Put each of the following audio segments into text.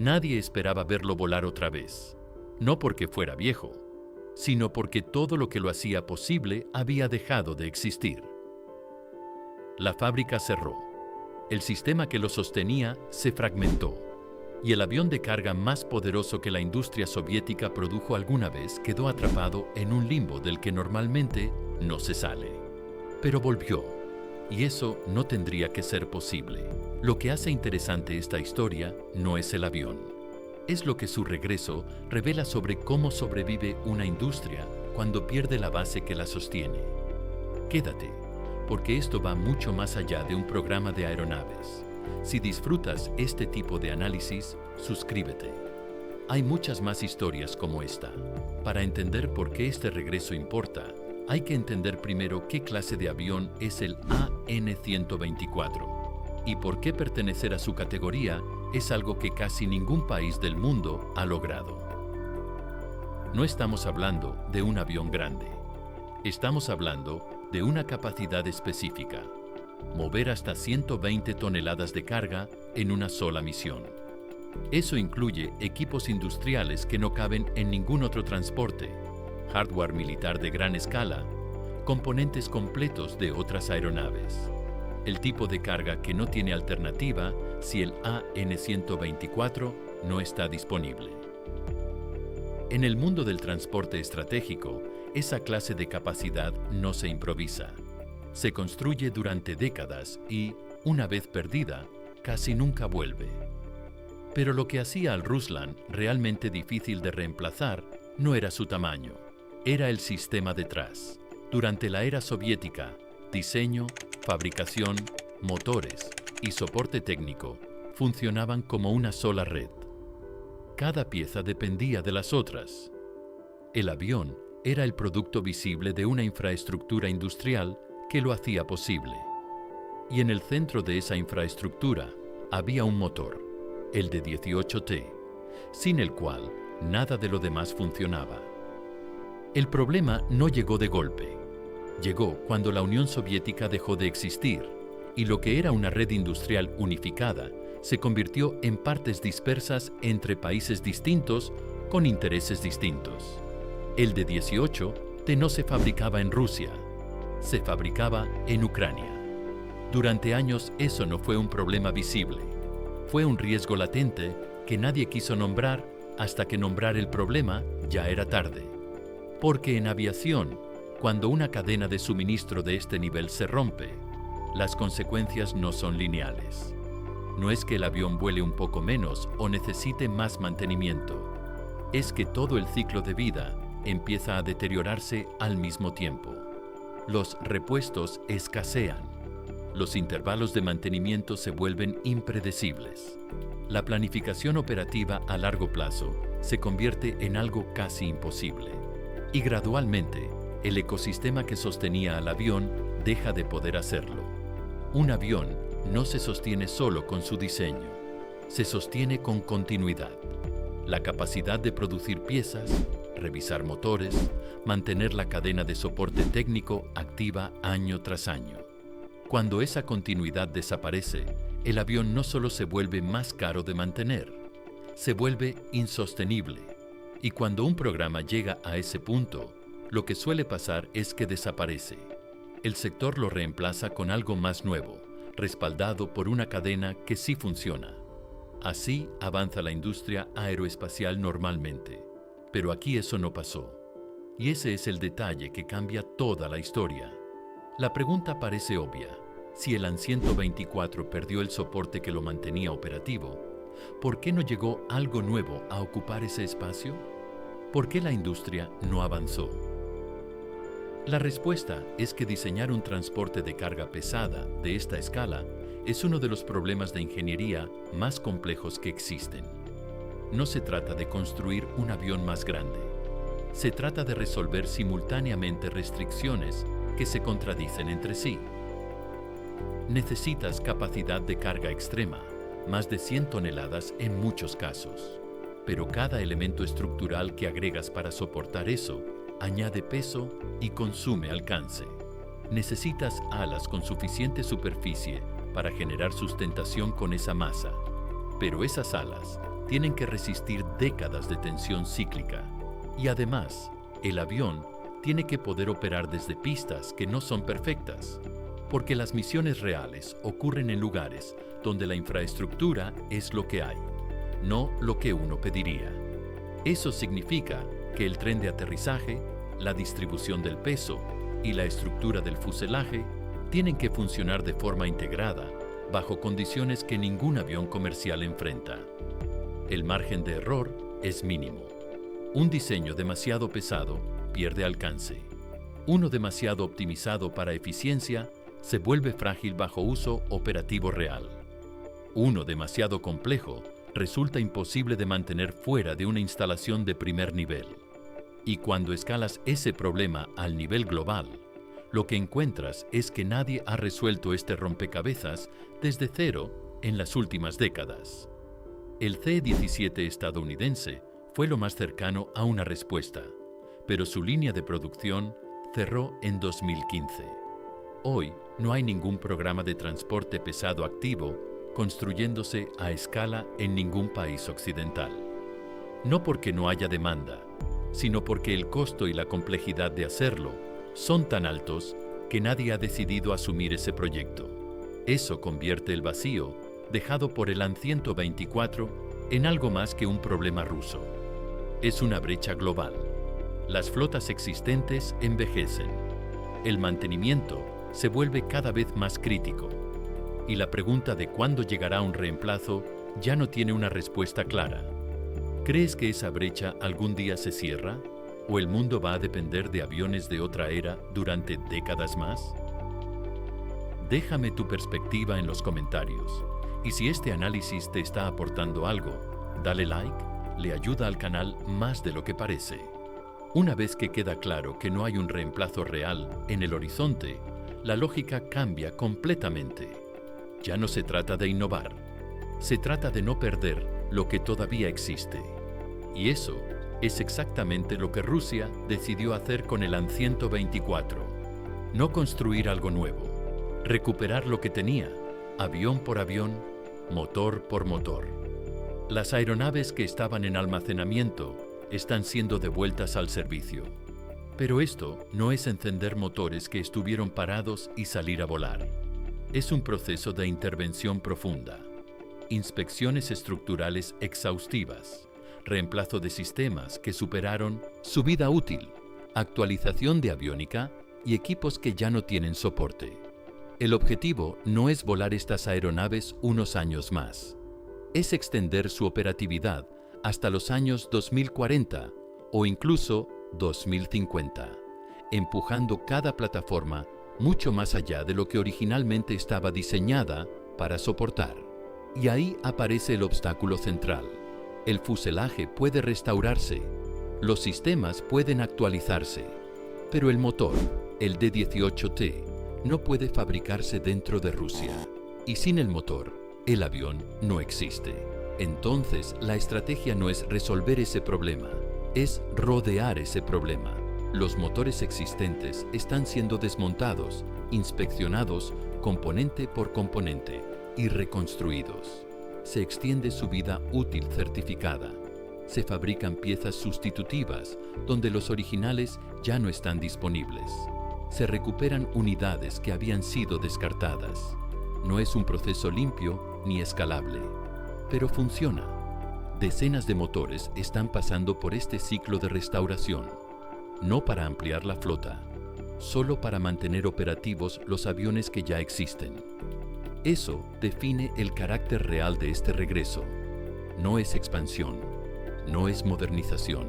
Nadie esperaba verlo volar otra vez, no porque fuera viejo, sino porque todo lo que lo hacía posible había dejado de existir. La fábrica cerró, el sistema que lo sostenía se fragmentó, y el avión de carga más poderoso que la industria soviética produjo alguna vez quedó atrapado en un limbo del que normalmente no se sale. Pero volvió, y eso no tendría que ser posible. Lo que hace interesante esta historia no es el avión, es lo que su regreso revela sobre cómo sobrevive una industria cuando pierde la base que la sostiene. Quédate, porque esto va mucho más allá de un programa de aeronaves. Si disfrutas este tipo de análisis, suscríbete. Hay muchas más historias como esta. Para entender por qué este regreso importa, hay que entender primero qué clase de avión es el AN-124 y por qué pertenecer a su categoría es algo que casi ningún país del mundo ha logrado. No estamos hablando de un avión grande. Estamos hablando de una capacidad específica: mover hasta 120 toneladas de carga en una sola misión. Eso incluye equipos industriales que no caben en ningún otro transporte, hardware militar de gran escala, componentes completos de otras aeronaves. El tipo de carga que no tiene alternativa si el AN-124 no está disponible. En el mundo del transporte estratégico, esa clase de capacidad no se improvisa. Se construye durante décadas y, una vez perdida, casi nunca vuelve. Pero lo que hacía al Ruslan realmente difícil de reemplazar no era su tamaño, era el sistema detrás. Durante la era soviética, diseño, fabricación, motores y soporte técnico funcionaban como una sola red. Cada pieza dependía de las otras. El avión era el producto visible de una infraestructura industrial que lo hacía posible. Y en el centro de esa infraestructura había un motor, el de 18T, sin el cual nada de lo demás funcionaba. El problema no llegó de golpe. Llegó cuando la Unión Soviética dejó de existir y lo que era una red industrial unificada se convirtió en partes dispersas entre países distintos con intereses distintos. El de 18T no se fabricaba en Rusia, se fabricaba en Ucrania. Durante años eso no fue un problema visible, fue un riesgo latente que nadie quiso nombrar hasta que nombrar el problema ya era tarde. Porque en aviación, cuando una cadena de suministro de este nivel se rompe, las consecuencias no son lineales. No es que el avión vuele un poco menos o necesite más mantenimiento, es que todo el ciclo de vida empieza a deteriorarse al mismo tiempo. Los repuestos escasean, los intervalos de mantenimiento se vuelven impredecibles. La planificación operativa a largo plazo se convierte en algo casi imposible. Y gradualmente, el ecosistema que sostenía al avión deja de poder hacerlo. Un avión no se sostiene solo con su diseño, se sostiene con continuidad. La capacidad de producir piezas, revisar motores, mantener la cadena de soporte técnico activa año tras año. Cuando esa continuidad desaparece, el avión no solo se vuelve más caro de mantener, se vuelve insostenible. Y cuando un programa llega a ese punto, lo que suele pasar es que desaparece. El sector lo reemplaza con algo más nuevo, respaldado por una cadena que sí funciona. Así avanza la industria aeroespacial normalmente. Pero aquí eso no pasó. Y ese es el detalle que cambia toda la historia. La pregunta parece obvia. Si el AN-124 perdió el soporte que lo mantenía operativo, ¿por qué no llegó algo nuevo a ocupar ese espacio? ¿Por qué la industria no avanzó? La respuesta es que diseñar un transporte de carga pesada de esta escala es uno de los problemas de ingeniería más complejos que existen. No se trata de construir un avión más grande. Se trata de resolver simultáneamente restricciones que se contradicen entre sí. Necesitas capacidad de carga extrema, más de 100 toneladas en muchos casos. Pero cada elemento estructural que agregas para soportar eso añade peso y consume alcance. Necesitas alas con suficiente superficie para generar sustentación con esa masa. Pero esas alas tienen que resistir décadas de tensión cíclica. Y además, el avión tiene que poder operar desde pistas que no son perfectas, porque las misiones reales ocurren en lugares donde la infraestructura es lo que hay, no lo que uno pediría. Eso significa que el tren de aterrizaje, la distribución del peso y la estructura del fuselaje tienen que funcionar de forma integrada, bajo condiciones que ningún avión comercial enfrenta. El margen de error es mínimo. Un diseño demasiado pesado pierde alcance. Uno demasiado optimizado para eficiencia se vuelve frágil bajo uso operativo real. Uno demasiado complejo resulta imposible de mantener fuera de una instalación de primer nivel. Y cuando escalas ese problema al nivel global, lo que encuentras es que nadie ha resuelto este rompecabezas desde cero en las últimas décadas. El C-17 estadounidense fue lo más cercano a una respuesta, pero su línea de producción cerró en 2015. Hoy no hay ningún programa de transporte pesado activo construyéndose a escala en ningún país occidental. No porque no haya demanda, sino porque el costo y la complejidad de hacerlo son tan altos que nadie ha decidido asumir ese proyecto. Eso convierte el vacío dejado por el AN-124 en algo más que un problema ruso. Es una brecha global. Las flotas existentes envejecen. El mantenimiento se vuelve cada vez más crítico. Y la pregunta de cuándo llegará un reemplazo ya no tiene una respuesta clara. ¿Crees que esa brecha algún día se cierra? ¿O el mundo va a depender de aviones de otra era durante décadas más? Déjame tu perspectiva en los comentarios. Y si este análisis te está aportando algo, dale like, le ayuda al canal más de lo que parece. Una vez que queda claro que no hay un reemplazo real en el horizonte, la lógica cambia completamente. Ya no se trata de innovar, se trata de no perder lo que todavía existe. Y eso es exactamente lo que Rusia decidió hacer con el AN-124. No construir algo nuevo, recuperar lo que tenía, avión por avión, motor por motor. Las aeronaves que estaban en almacenamiento están siendo devueltas al servicio. Pero esto no es encender motores que estuvieron parados y salir a volar. Es un proceso de intervención profunda, inspecciones estructurales exhaustivas, reemplazo de sistemas que superaron su vida útil, actualización de aviónica y equipos que ya no tienen soporte. El objetivo no es volar estas aeronaves unos años más, es extender su operatividad hasta los años 2040 o incluso 2050, empujando cada plataforma mucho más allá de lo que originalmente estaba diseñada para soportar. Y ahí aparece el obstáculo central. El fuselaje puede restaurarse, los sistemas pueden actualizarse, pero el motor, el D-18T, no puede fabricarse dentro de Rusia. Y sin el motor, el avión no existe. Entonces, la estrategia no es resolver ese problema, es rodear ese problema. Los motores existentes están siendo desmontados, inspeccionados componente por componente y reconstruidos. Se extiende su vida útil certificada. Se fabrican piezas sustitutivas donde los originales ya no están disponibles. Se recuperan unidades que habían sido descartadas. No es un proceso limpio ni escalable, pero funciona. Decenas de motores están pasando por este ciclo de restauración, no para ampliar la flota, solo para mantener operativos los aviones que ya existen. Eso define el carácter real de este regreso. No es expansión, no es modernización,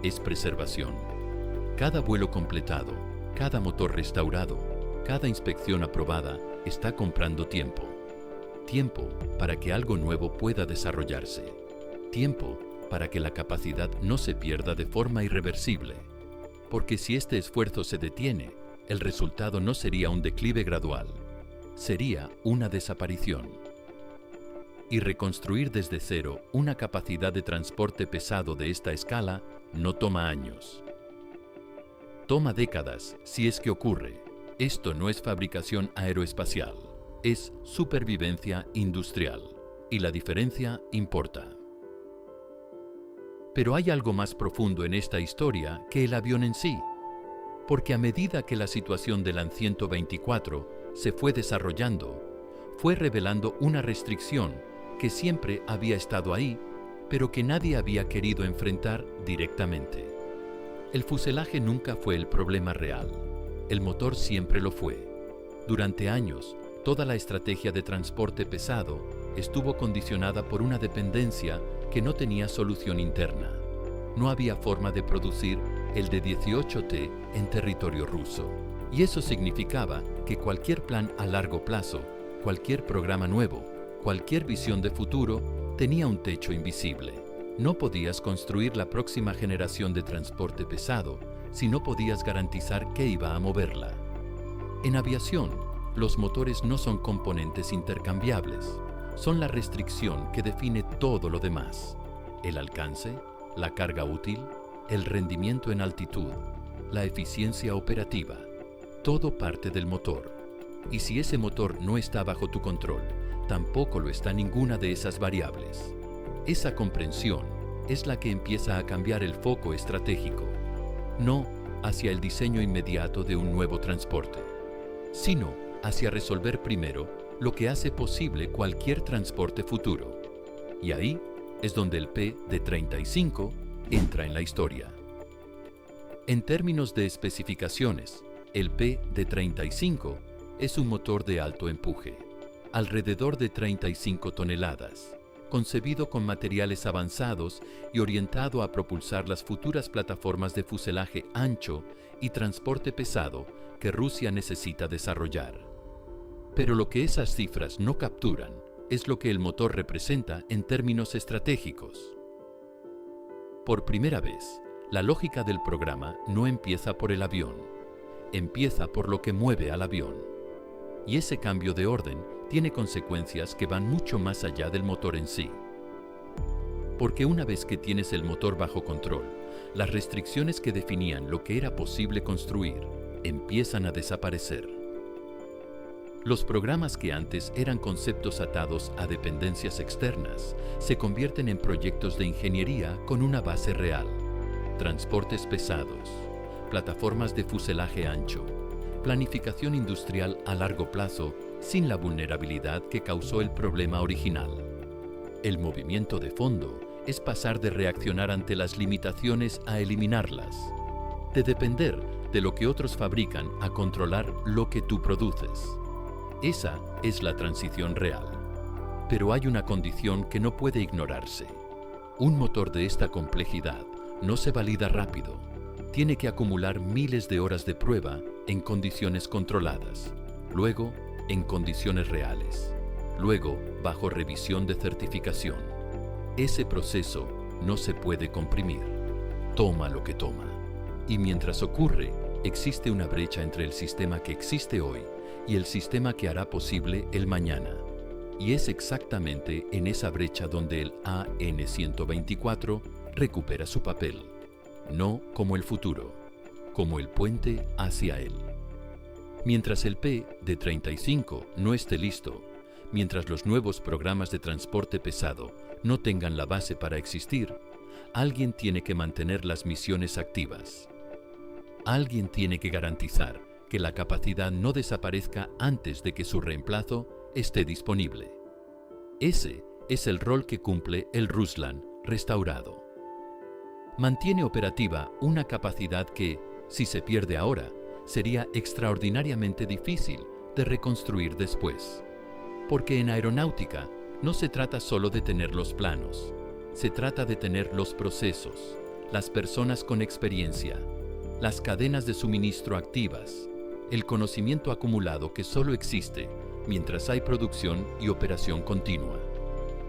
es preservación. Cada vuelo completado, cada motor restaurado, cada inspección aprobada está comprando tiempo. Tiempo para que algo nuevo pueda desarrollarse. Tiempo para que la capacidad no se pierda de forma irreversible. Porque si este esfuerzo se detiene, el resultado no sería un declive gradual, sería una desaparición. Y reconstruir desde cero una capacidad de transporte pesado de esta escala no toma años. Toma décadas si es que ocurre. Esto no es fabricación aeroespacial, es supervivencia industrial. y la diferencia importa. Pero hay algo más profundo en esta historia que el avión en sí, porque a medida que la situación del AN 124 se fue desarrollando, fue revelando una restricción que siempre había estado ahí, pero que nadie había querido enfrentar directamente. El fuselaje nunca fue el problema real, el motor siempre lo fue. Durante años, toda la estrategia de transporte pesado estuvo condicionada por una dependencia que no tenía solución interna. No había forma de producir el D-18T en territorio ruso. Y eso significaba que cualquier plan a largo plazo, cualquier programa nuevo, cualquier visión de futuro, tenía un techo invisible. No podías construir la próxima generación de transporte pesado si no podías garantizar que iba a moverla. En aviación, los motores no son componentes intercambiables, son la restricción que define todo lo demás. El alcance, la carga útil, el rendimiento en altitud, la eficiencia operativa, todo parte del motor. Y si ese motor no está bajo tu control, tampoco lo está ninguna de esas variables. Esa comprensión es la que empieza a cambiar el foco estratégico, no hacia el diseño inmediato de un nuevo transporte, sino hacia resolver primero lo que hace posible cualquier transporte futuro. Y ahí es donde el P-D-35 entra en la historia. En términos de especificaciones, el P-D-35 es un motor de alto empuje, alrededor de 35 toneladas, concebido con materiales avanzados y orientado a propulsar las futuras plataformas de fuselaje ancho y transporte pesado que Rusia necesita desarrollar. Pero lo que esas cifras no capturan es lo que el motor representa en términos estratégicos. Por primera vez, la lógica del programa no empieza por el avión, empieza por lo que mueve al avión. Y ese cambio de orden tiene consecuencias que van mucho más allá del motor en sí. Porque una vez que tienes el motor bajo control, las restricciones que definían lo que era posible construir empiezan a desaparecer. Los programas que antes eran conceptos atados a dependencias externas se convierten en proyectos de ingeniería con una base real. Transportes pesados, plataformas de fuselaje ancho, planificación industrial a largo plazo sin la vulnerabilidad que causó el problema original. El movimiento de fondo es pasar de reaccionar ante las limitaciones a eliminarlas, de depender de lo que otros fabrican a controlar lo que tú produces. Esa es la transición real. Pero hay una condición que no puede ignorarse. Un motor de esta complejidad no se valida rápido. Tiene que acumular miles de horas de prueba en condiciones controladas, luego en condiciones reales, luego bajo revisión de certificación. Ese proceso no se puede comprimir. Toma lo que toma. Y mientras ocurre, existe una brecha entre el sistema que existe hoy y el sistema que hará posible el mañana. Y es exactamente en esa brecha donde el AN 124 recupera su papel, no como el futuro, como el puente hacia él. Mientras el P-D-35 no esté listo, mientras los nuevos programas de transporte pesado no tengan la base para existir, alguien tiene que mantener las misiones activas. Alguien tiene que garantizar que la capacidad no desaparezca antes de que su reemplazo esté disponible. Ese es el rol que cumple el Ruslan restaurado. Mantiene operativa una capacidad que, si se pierde ahora, sería extraordinariamente difícil de reconstruir después. Porque en aeronáutica no se trata solo de tener los planos, se trata de tener los procesos, las personas con experiencia, las cadenas de suministro activas, el conocimiento acumulado que solo existe mientras hay producción y operación continua.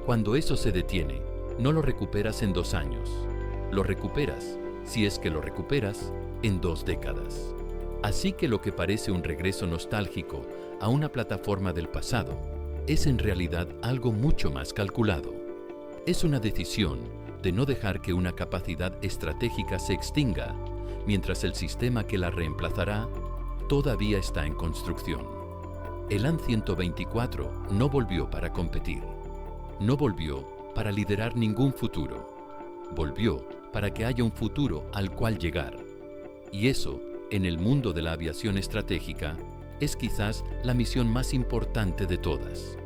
Cuando eso se detiene, no lo recuperas en 2 años. Lo recuperas, si es que lo recuperas, en 2 décadas. Así que lo que parece un regreso nostálgico a una plataforma del pasado es en realidad algo mucho más calculado. Es una decisión de no dejar que una capacidad estratégica se extinga mientras el sistema que la reemplazará todavía está en construcción. El AN 124 no volvió para competir. no volvió para liderar ningún futuro. Volvió para que haya un futuro al cual llegar. Y eso, en el mundo de la aviación estratégica, es quizás la misión más importante de todas.